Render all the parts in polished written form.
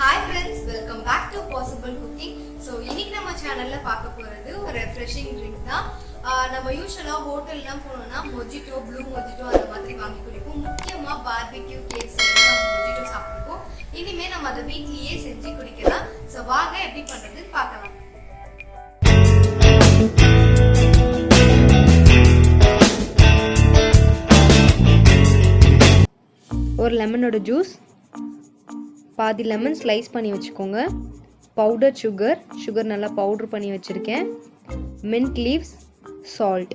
Hi friends, welcome back to Possiblecooking. So இன்னைக்கு நம்ம சேனல்ல பார்க்க போறது ஒரு refreshing drink தான். நம்ம யூசுவலா ஹோட்டல்லாம் போனோம்னா மொஜிட்டோ, ப்ளூ மொஜிட்டோ அந்த மாதிரி வாங்கி குடிப்போம். முக்கியமா பார்பிக்யூ கேக்ஸ் எல்லாம் மொஜிட்டோ சாப்பிடுவோம். இனிமே நம்ம அதை வீட்லயே செஞ்சு குடிக்கலாம். சோ வாங்க எப்படி பண்றதுன்னு பார்க்கலாம். ஒரு லெமனோட ஜூஸ், பாதி லெமன் ஸ்லைஸ் பண்ணி வச்சுக்கோங்க. பவுடர் சுகர் நல்லா பவுடர் பண்ணி வச்சுருக்கேன். Mint leaves, salt.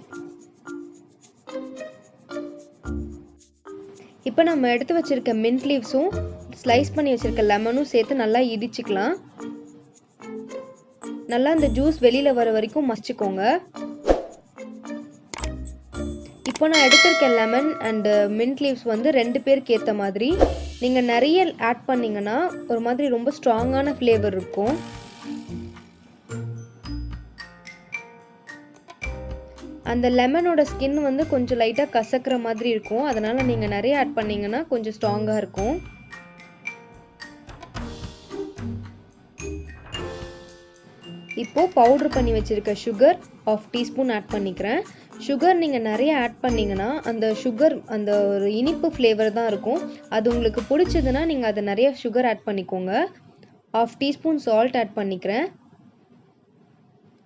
இப்போ நம்ம எடுத்து வச்சுருக்க மின்ட் லீவ்ஸும் ஸ்லைஸ் பண்ணி வச்சுருக்க லெமனும் சேர்த்து நல்லா இடிச்சுக்கலாம். நல்லா இந்த ஜூஸ் வெளியில் வர வரைக்கும் மசிச்சுக்கோங்க. இப்போ நான் எடுத்திருக்க லெமன் அண்ட் மின்ட் லீவ்ஸ் வந்து 2 பேருக்கு ஏற்ற மாதிரி. நீங்கள் நிறைய ஆட் பண்ணிங்கன்னா ஒரு மாதிரி ரொம்ப ஸ்ட்ராங்கான ஃப்ளேவர் இருக்கும். அந்த லெமனோட ஸ்கின் வந்து கொஞ்சம் லைட்டாக கசக்கிற மாதிரி இருக்கும். அதனால் நீங்கள் நிறைய ஆட் பண்ணிங்கன்னா கொஞ்சம் ஸ்ட்ராங்காக இருக்கும். இப்போது பவுட்ரு பண்ணி வச்சுருக்க சுகர் 1/2 டீஸ்பூன் ஆட் பண்ணிக்கிறேன். சுகர் நீங்கள் நிறைய ஆட் பண்ணிங்கன்னா அந்த சுகர் அந்த ஒரு இனிப்பு ஃப்ளேவர் தான் இருக்கும். அது உங்களுக்கு பிடிச்சதுன்னா நீங்கள் அதை நிறைய சுகர் ஆட் பண்ணிக்கோங்க. 1/2 டீஸ்பூன் சால்ட் ஆட் பண்ணிக்கிறேன்.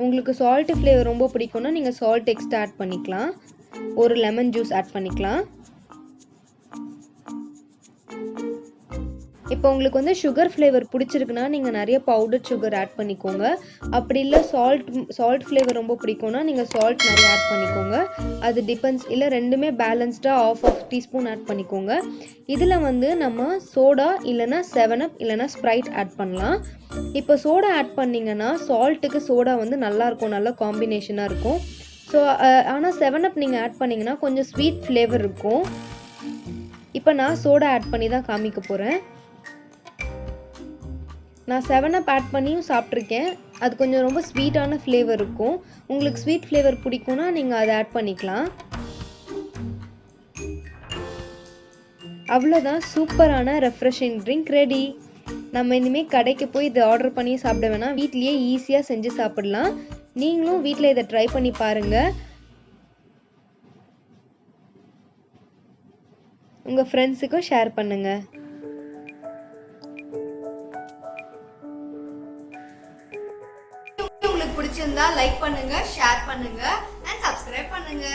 உங்களுக்கு சால்ட்டு ஃப்ளேவர் ரொம்ப பிடிக்கும்னா நீங்கள் சால்ட் எக்ஸ்ட்ரா ஆட் பண்ணிக்கலாம். ஒரு லெமன் ஜூஸ் ஆட் பண்ணிக்கலாம். இப்போ உங்களுக்கு வந்து சுகர் ஃப்ளேவர் பிடிச்சிருக்குன்னா நீங்கள் நிறைய பவுடர் சுகர் ஆட் பண்ணிக்கோங்க. அப்படி இல்லை சால்ட் ஃப்ளேவர் ரொம்ப பிடிக்கும்னா நீங்கள் சால்ட் நிறைய ஆட் பண்ணிக்கோங்க. அது டிபெண்ட்ஸ். இல்லை ரெண்டுமே பேலன்ஸ்டாக 1/2 டீஸ்பூன் ஆட் பண்ணிக்கோங்க. இதில் வந்து நம்ம சோடா இல்லைனா 7up இல்லைனா ஸ்ப்ரைட் ஆட் பண்ணலாம். இப்போ சோடா ஆட் பண்ணிங்கன்னா சால்ட்டுக்கு சோடா வந்து நல்லாயிருக்கும், நல்ல காம்பினேஷனாக இருக்கும். ஸோ ஆனால் 7up நீங்கள் ஆட் பண்ணிங்கன்னா கொஞ்சம் ஸ்வீட் ஃப்ளேவர் இருக்கும். இப்போ நான் சோடா ஆட் பண்ணி தான் காமிக்க போகிறேன். நான் 7up ஆட் பண்ணியும் சாப்பிட்ருக்கேன். அது கொஞ்சம் ரொம்ப ஸ்வீட்டான ஃப்ளேவர் இருக்கும். உங்களுக்கு ஸ்வீட் ஃப்ளேவர் பிடிக்கும்னா நீங்கள் அதை ஆட் பண்ணிக்கலாம். அவ்வளோதான், சூப்பரான ரெஃப்ரெஷிங் ட்ரிங்க் ரெடி. நம்ம இனிமேல் கடைக்கு போய் இதை ஆர்டர் பண்ணி சாப்பிட வேணாம், வீட்லேயே ஈஸியாக செஞ்சு சாப்பிடலாம். நீங்களும் வீட்டில் இதை ட்ரை பண்ணி பாருங்கள். உங்கள் ஃப்ரெண்ட்ஸுக்கும் ஷேர் பண்ணுங்கள். உங்களுக்கு பிடிச்சிருந்தா லைக் பண்ணுங்க, ஷேர் பண்ணுங்க and subscribe பண்ணுங்க.